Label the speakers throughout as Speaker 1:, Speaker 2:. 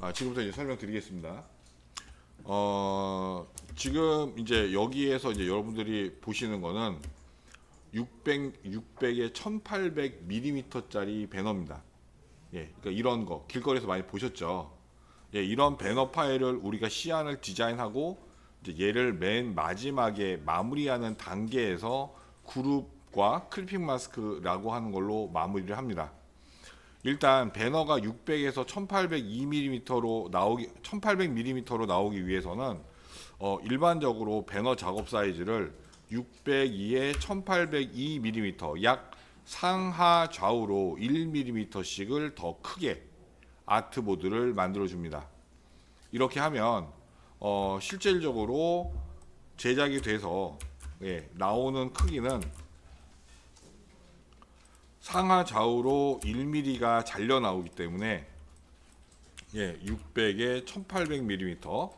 Speaker 1: 지금부터 이제 설명드리겠습니다. 지금 이제 여기에서 이제 여러분들이 보시는 거는 600에 1800mm짜리 배너입니다. 예, 그러니까 이런 거 길거리에서 많이 보셨죠. 예, 이런 배너 파일을 우리가 시안을 디자인하고 이제 얘를 맨 마지막에 마무리하는 단계에서 그룹과 클리핑 마스크라고 하는 걸로 마무리를 합니다. 일단 배너가 600에서 1802mm로 나오기 위해서는 일반적으로 배너 작업 사이즈를 602에 1802mm 약 상하 좌우로 1mm씩을 더 크게 아트보드를 만들어 줍니다. 이렇게 하면 실질적으로 제작이 돼서 나오는 크기는 상하 좌우로 1mm가 잘려 나오기 때문에 600에 1800mm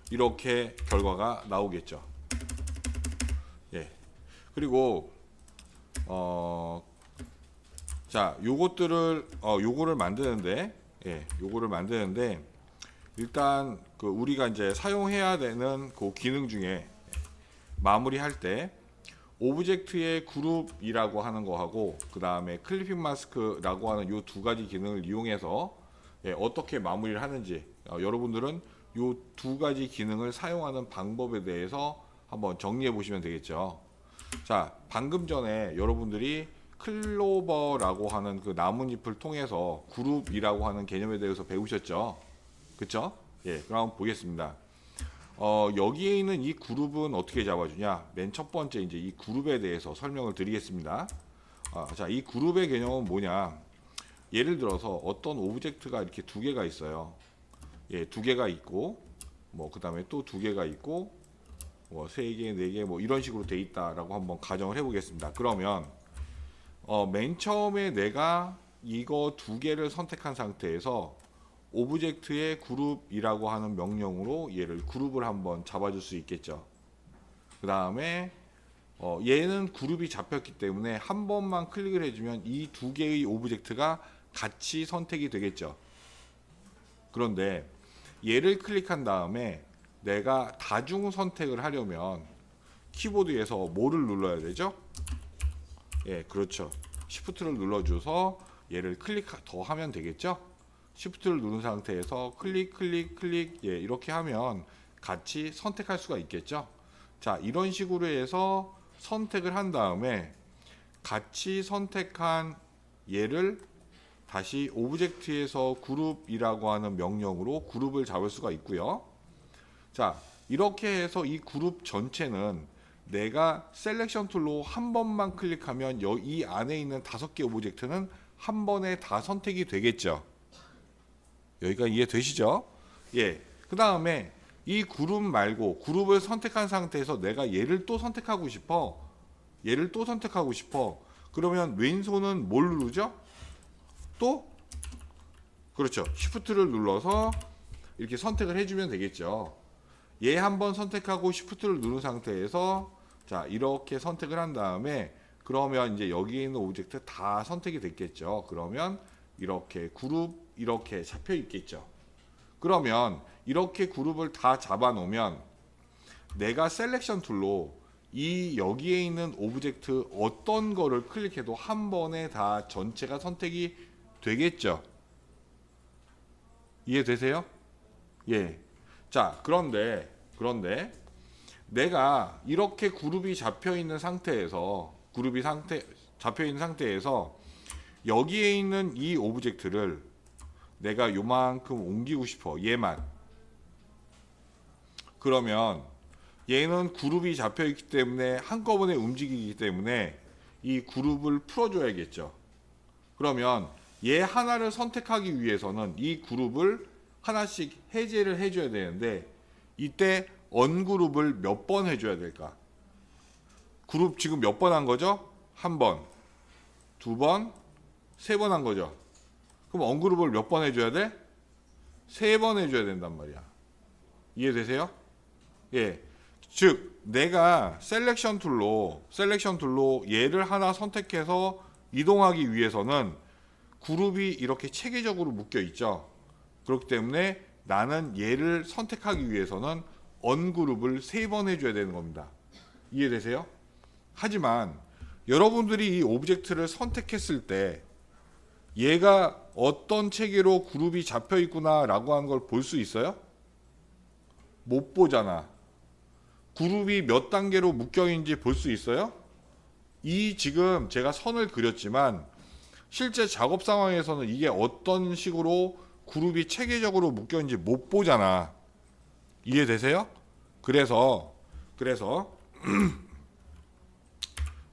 Speaker 1: 이렇게 결과가 나오겠죠. 그리고 자, 요거를 만드는데 일단 그 우리가 이제 사용해야 되는 그 기능 중에 마무리할 때 오브젝트의 그룹이라고 하는 거하고 그 다음에 클리핑 마스크라고 하는 요 두 가지 기능을 이용해서 어떻게 마무리를 하는지 여러분들은 요 두 가지 기능을 사용하는 방법에 대해서 한번 정리해 보시면 되겠죠. 자, 방금 전에 여러분들이 클로버라고 하는 그 나뭇잎을 통해서 그룹이라고 하는 개념에 대해서 배우셨죠. 그쵸? 그럼 한번 보겠습니다. 여기에 있는 이 그룹은 어떻게 잡아주냐? 맨 첫 번째 이제 이 그룹에 대해서 설명을 드리겠습니다. 자, 이 그룹의 개념은 뭐냐? 예를 들어서 어떤 오브젝트가 이렇게 두 개가 있어요. 두 개가 있고, 뭐 그 다음에 또 두 개가 있고, 뭐 세 개, 네 개, 뭐 이런 식으로 돼 있다라고 한번 가정을 해보겠습니다. 그러면 맨 처음에 내가 이거 두 개를 선택한 상태에서 오브젝트의 그룹이라고 하는 명령으로 얘를 그룹을 한번 잡아줄 수 있겠죠. 그 다음에 얘는 그룹이 잡혔기 때문에 한 번만 클릭을 해주면 이 두 개의 오브젝트가 같이 선택이 되겠죠. 그런데 얘를 클릭한 다음에 내가 다중 선택을 하려면 키보드에서 뭐를 눌러야 되죠? 그렇죠. Shift를 눌러줘서 얘를 클릭 더 하면 되겠죠? Shift를 누른 상태에서 클릭 이렇게 하면 같이 선택할 수가 있겠죠. 자, 이런 식으로 해서 선택을 한 다음에 같이 선택한 얘를 다시 오브젝트에서 그룹이라고 하는 명령으로 그룹을 잡을 수가 있고요. 자, 이렇게 해서 이 그룹 전체는 내가 셀렉션 툴로 한 번만 클릭하면 이 안에 있는 5개 오브젝트는 한 번에 다 선택이 되겠죠. 여기가 이해되시죠? 그 다음에 이 그룹 말고 그룹을 선택한 상태에서 내가 얘를 또 선택하고 싶어. 그러면 왼손은 뭘 누르죠? 또? 그렇죠. Shift를 눌러서 이렇게 선택을 해주면 되겠죠. 얘 한번 선택하고 Shift를 누른 상태에서 자, 이렇게 선택을 한 다음에 그러면 이제 여기에 있는 오브젝트 다 선택이 됐겠죠. 그러면 이렇게 그룹 이렇게 잡혀 있겠죠. 그러면 이렇게 그룹을 다 잡아 놓으면 내가 셀렉션 툴로 이 여기에 있는 오브젝트 어떤 거를 클릭해도 한 번에 다 전체가 선택이 되겠죠. 이해되세요? 자, 그런데 내가 이렇게 그룹이 잡혀 있는 상태에서 여기에 있는 이 오브젝트를 내가 요만큼 옮기고 싶어. 얘만. 그러면 얘는 그룹이 잡혀 있기 때문에 한꺼번에 움직이기 때문에 이 그룹을 풀어줘야겠죠. 그러면 얘 하나를 선택하기 위해서는 이 그룹을 하나씩 해제를 해줘야 되는데 이때 언그룹을 몇 번 해줘야 될까? 그룹 지금 몇 번 한 거죠? 한 번, 두 번, 세 번 한 거죠. 그럼 언그룹을 몇 번 해줘야 돼? 3번 해줘야 된단 말이야. 이해되세요? 즉 내가 셀렉션 툴로 얘를 하나 선택해서 이동하기 위해서는 그룹이 이렇게 체계적으로 묶여 있죠. 그렇기 때문에 나는 얘를 선택하기 위해서는 언그룹을 3번 해줘야 되는 겁니다. 이해되세요? 하지만 여러분들이 이 오브젝트를 선택했을 때 얘가 어떤 체계로 그룹이 잡혀 있구나 라고 하는 걸 볼 수 있어요? 못 보잖아. 그룹이 몇 단계로 묶여 있는지 볼 수 있어요? 이 지금 제가 선을 그렸지만 실제 작업 상황에서는 이게 어떤 식으로 그룹이 체계적으로 묶여 있는지 못 보잖아. 이해되세요? 그래서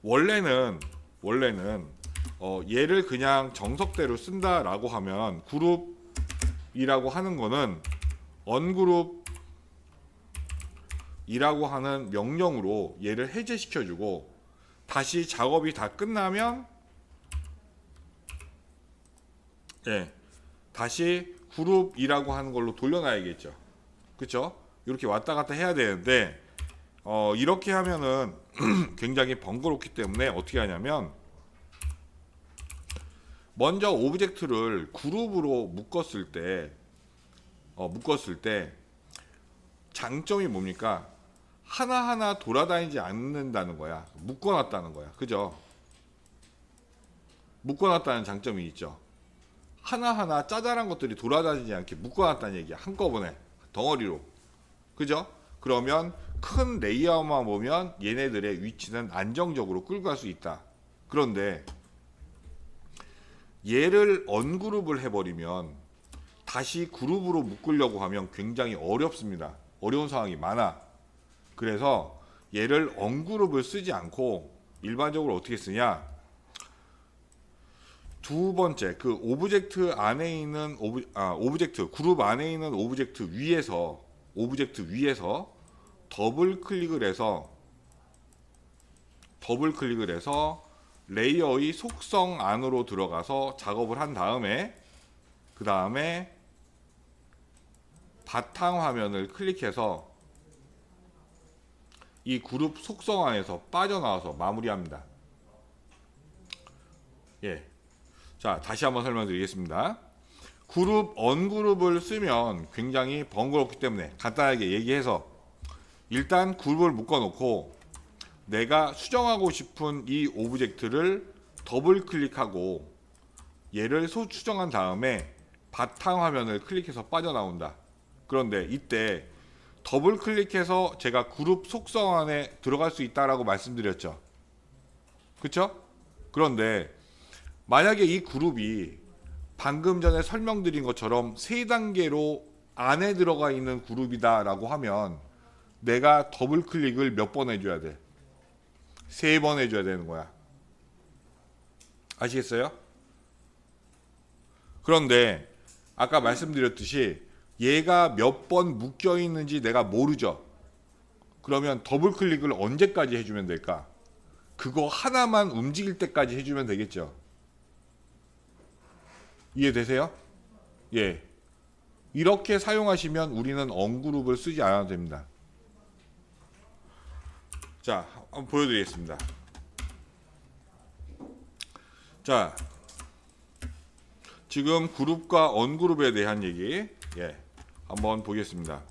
Speaker 1: 원래는 얘를 그냥 정석대로 쓴다라고 하면 그룹이라고 하는 거는 언그룹이라고 하는 명령으로 얘를 해제시켜주고 다시 작업이 다 끝나면 다시 그룹이라고 하는 걸로 돌려놔야겠죠. 그렇죠? 이렇게 왔다 갔다 해야 되는데 이렇게 하면은 굉장히 번거롭기 때문에 어떻게 하냐면 먼저 오브젝트를 그룹으로 묶었을 때 장점이 뭡니까? 하나하나 돌아다니지 않는다는 거야. 묶어놨다는 거야. 그죠? 묶어놨다는 장점이 있죠. 하나하나 짜잘한 것들이 돌아다니지 않게 묶어놨다는 얘기야. 한꺼번에 덩어리로. 그죠? 그러면 큰 레이아웃만 보면 얘네들의 위치는 안정적으로 끌고 갈 수 있다. 그런데 얘를 언그룹을 해버리면 다시 그룹으로 묶으려고 하면 굉장히 어렵습니다. 어려운 상황이 많아. 그래서 얘를 언그룹을 쓰지 않고 일반적으로 어떻게 쓰냐? 두 번째, 그 오브젝트 안에 있는 그룹 안에 있는 오브젝트 위에서 더블 클릭을 해서 레이어의 속성 안으로 들어가서 작업을 한 다음에 그 다음에 바탕 화면을 클릭해서 이 그룹 속성 안에서 빠져나와서 마무리합니다. 자, 다시 한번 설명드리겠습니다. 언그룹을 쓰면 굉장히 번거롭기 때문에 간단하게 얘기해서 일단 그룹을 묶어놓고 내가 수정하고 싶은 이 오브젝트를 더블 클릭하고 얘를 수정한 다음에 바탕 화면을 클릭해서 빠져나온다. 그런데 이때 더블 클릭해서 제가 그룹 속성 안에 들어갈 수 있다라고 말씀드렸죠. 그쵸? 그런데 만약에 이 그룹이 방금 전에 설명드린 것처럼 3단계로 안에 들어가 있는 그룹이다 라고 하면 내가 더블 클릭을 몇 번 해줘야 돼? 3번 해줘야 되는 거야. 아시겠어요? 그런데 아까 말씀드렸듯이 얘가 몇 번 묶여 있는지 내가 모르죠. 그러면 더블 클릭을 언제까지 해주면 될까? 그거 하나만 움직일 때까지 해주면 되겠죠. 이해되세요? 예. 이렇게 사용하시면 우리는 언그룹을 쓰지 않아도 됩니다. 자, 한번 보여드리겠습니다. 자, 지금 그룹과 언그룹에 대한 얘기 한번 보겠습니다.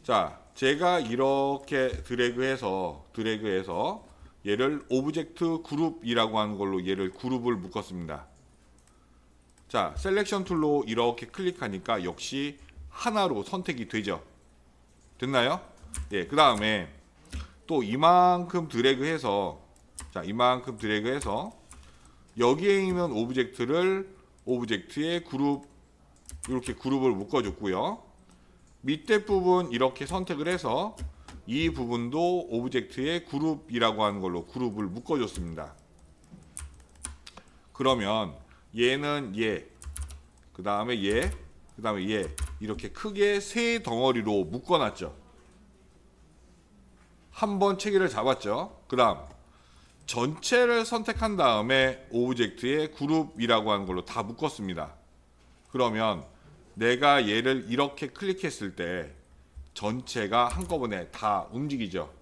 Speaker 1: 자, 제가 이렇게 드래그해서 얘를 오브젝트 그룹이라고 하는 걸로 얘를 그룹을 묶었습니다. 자, 셀렉션 툴로 이렇게 클릭하니까 역시 하나로 선택이 되죠. 됐나요? 그 다음에 또 이만큼 드래그해서 여기에 있는 오브젝트의 그룹, 이렇게 그룹을 묶어줬고요. 밑에 부분 이렇게 선택을 해서 이 부분도 오브젝트의 그룹이라고 하는 걸로 그룹을 묶어줬습니다. 그러면 얘는 그 다음에 얘 이렇게 크게 3덩어리로 묶어놨죠. 한번 체계를 잡았죠. 그 다음 전체를 선택한 다음에 오브젝트의 그룹이라고 하는 걸로 다 묶었습니다. 그러면 내가 얘를 이렇게 클릭했을 때 전체가 한꺼번에 다 움직이죠.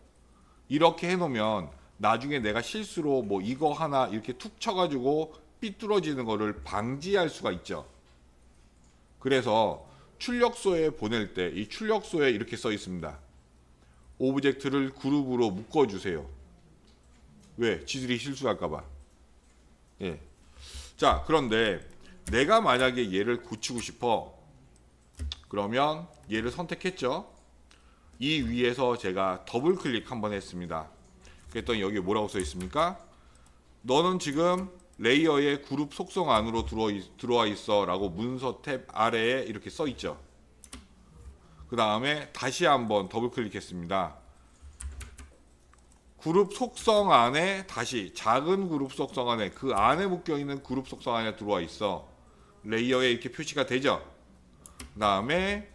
Speaker 1: 이렇게 해놓으면 나중에 내가 실수로 뭐 이거 하나 이렇게 툭 쳐가지고 삐뚤어지는 거를 방지할 수가 있죠. 그래서 출력소에 보낼 때 이 출력소에 이렇게 써 있습니다. 오브젝트를 그룹으로 묶어주세요. 왜? 지들이 실수할까봐. 예. 자, 그런데 내가 만약에 얘를 고치고 싶어. 그러면 얘를 선택했죠. 이 위에서 제가 더블 클릭 한번 했습니다. 그랬더니 여기 뭐라고 써 있습니까? 너는 지금 레이어의 그룹 속성 안으로 들어와 있어 라고 문서 탭 아래에 이렇게 써 있죠. 그 다음에 다시 한번 더블 클릭했습니다. 그룹 속성 안에 다시 작은 그룹 속성 안에 그 안에 묶여있는 그룹 속성 안에 들어와 있어. 레이어에 이렇게 표시가 되죠. 그 다음에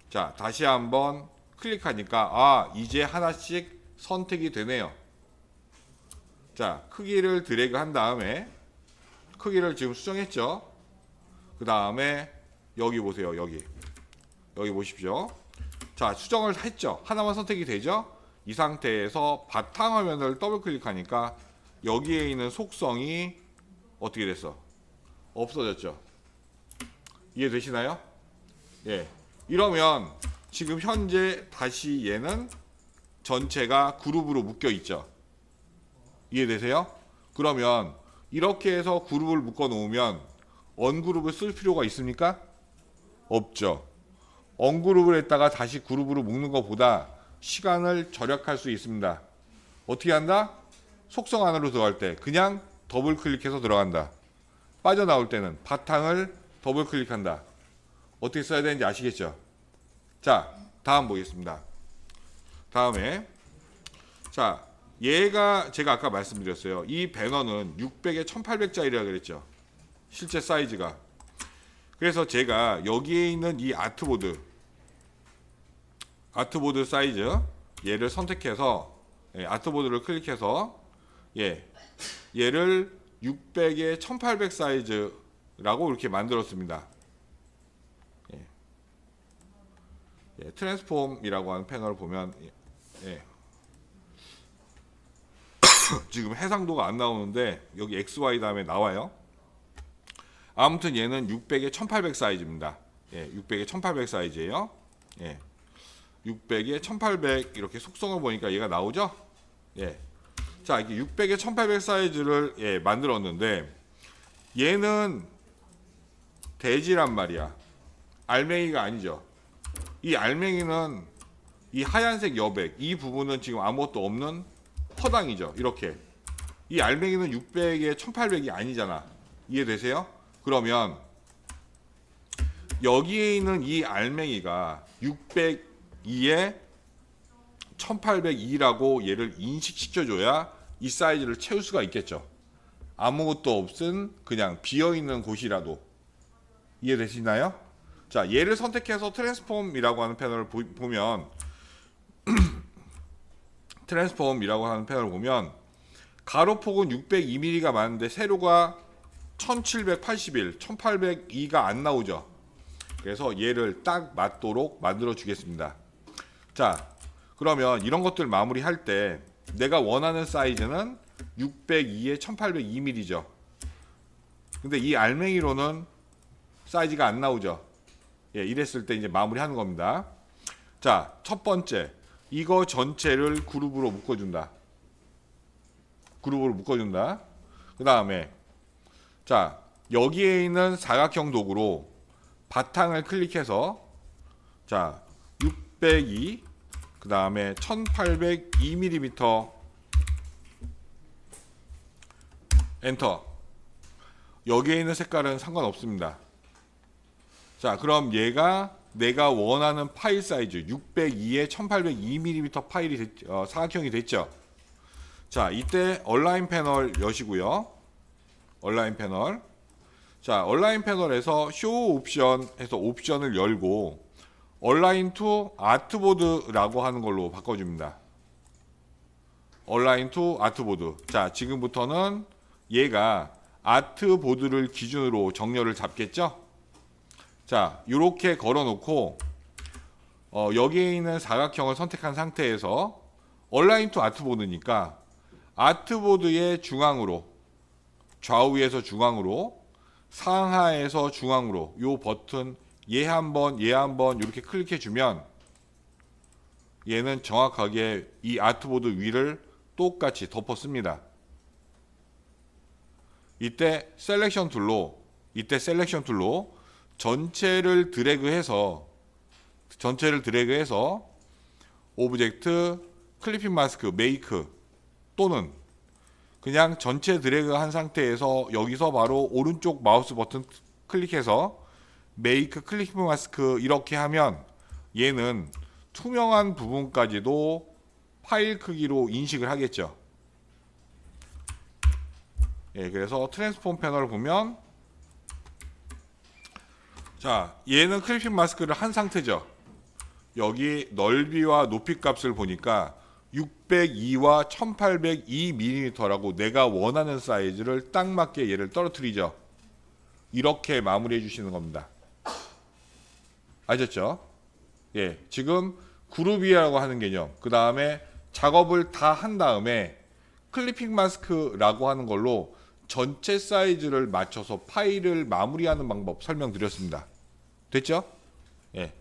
Speaker 1: 자 다시 한번 클릭하니까 이제 하나씩 선택이 되네요. 자 크기를 드래그 한 다음에 크기를 지금 수정했죠. 그 다음에 여기 보세요. 여기 보십시오. 자 수정을 했죠. 하나만 선택이 되죠. 이 상태에서 바탕화면을 더블 클릭하니까 여기에 있는 속성이 어떻게 됐어? 없어졌죠. 이해되시나요? 예. 이러면 지금 현재 다시 얘는 전체가 그룹으로 묶여 있죠. 이해되세요? 그러면 이렇게 해서 그룹을 묶어 놓으면 언그룹을 쓸 필요가 있습니까? 없죠. 언그룹을 했다가 다시 그룹으로 묶는 것보다 시간을 절약할 수 있습니다. 어떻게 한다? 속성 안으로 들어갈 때 그냥 더블 클릭해서 들어간다. 빠져나올 때는 바탕을 더블 클릭한다. 어떻게 써야 되는지 아시겠죠? 자, 다음 보겠습니다. 다음에 자, 얘가 제가 아까 말씀드렸어요. 이 배너는 600에 1800짜리라 그랬죠. 실제 사이즈가. 그래서 제가 여기에 있는 이 아트보드 사이즈 얘를 선택해서 아트보드를 클릭해서 얘를 600에 1800 사이즈라고 이렇게 만들었습니다. 트랜스폼이라고 하는 패널을 보면 지금 해상도가 안 나오는데 여기 XY 다음에 나와요. 아무튼 얘는 600에 1800 사이즈입니다. 600에 1800 사이즈예요. 600에 1800 이렇게 속성을 보니까 얘가 나오죠. 자, 이게 600에 1800 사이즈를 만들었는데 얘는 돼지란 말이야. 알맹이가 아니죠. 이 알맹이는 이 하얀색 여백 이 부분은 지금 아무것도 없는 허당이죠. 이렇게 이 알맹이는 600에 1800이 아니잖아. 이해되세요? 그러면 여기에 있는 이 알맹이가 602에 1802라고 얘를 인식시켜줘야 이 사이즈를 채울 수가 있겠죠. 아무것도 없은 그냥 비어있는 곳이라도. 이해되시나요? 자, 얘를 선택해서 트랜스폼이라고 하는 패널을 보면 트랜스폼이라고 하는 패널을 보면 가로폭은 602mm가 많은데 세로가 1781, 1802가 안 나오죠. 그래서 얘를 딱 맞도록 만들어 주겠습니다. 자, 그러면 이런 것들 마무리할 때 내가 원하는 사이즈는 602에 1802mm죠. 근데 이 알맹이로는 사이즈가 안 나오죠. 이랬을 때 이제 마무리하는 겁니다. 자, 첫 번째 이거 전체를 그룹으로 묶어준다. 그 다음에 자 여기에 있는 사각형 도구로 바탕을 클릭해서 자 602, 그 다음에 1802mm 엔터. 여기에 있는 색깔은 상관없습니다. 자 그럼 얘가 내가 원하는 파일 사이즈 602에 1802mm 파일이 사각형이 됐죠. 자 이때 얼라인 패널 여시고요. 얼라인 패널. 자 얼라인 패널에서 쇼 옵션 해서 옵션을 열고 얼라인 투 아트보드라고 하는 걸로 바꿔줍니다. 얼라인 투 아트보드. 자 지금부터는 얘가 아트보드를 기준으로 정렬을 잡겠죠. 자 이렇게 걸어놓고 여기에 있는 사각형을 선택한 상태에서 얼라인 투 아트보드니까 아트보드의 중앙으로 좌우에서 중앙으로 상하에서 중앙으로 요 버튼 얘 한번 얘 한번 이렇게 클릭해 주면 얘는 정확하게 이 아트보드 위를 똑같이 덮었습니다. 이때 셀렉션 툴로 전체를 드래그해서 오브젝트 클리핑 마스크 메이크 또는 그냥 전체 드래그 한 상태에서 여기서 바로 오른쪽 마우스 버튼 클릭해서 메이크 클리핑 마스크 이렇게 하면 얘는 투명한 부분까지도 파일 크기로 인식을 하겠죠. 예, 그래서 트랜스폼 패널을 보면 자, 얘는 클리핑 마스크를 한 상태죠. 여기 넓이와 높이 값을 보니까 602와 1802mm라고 내가 원하는 사이즈를 딱 맞게 얘를 떨어뜨리죠. 이렇게 마무리해 주시는 겁니다. 아셨죠? 예, 지금 그룹이라고 하는 개념, 그 다음에 작업을 다 한 다음에 클리핑 마스크라고 하는 걸로 전체 사이즈를 맞춰서 파일을 마무리하는 방법 설명드렸습니다. 됐죠? 예.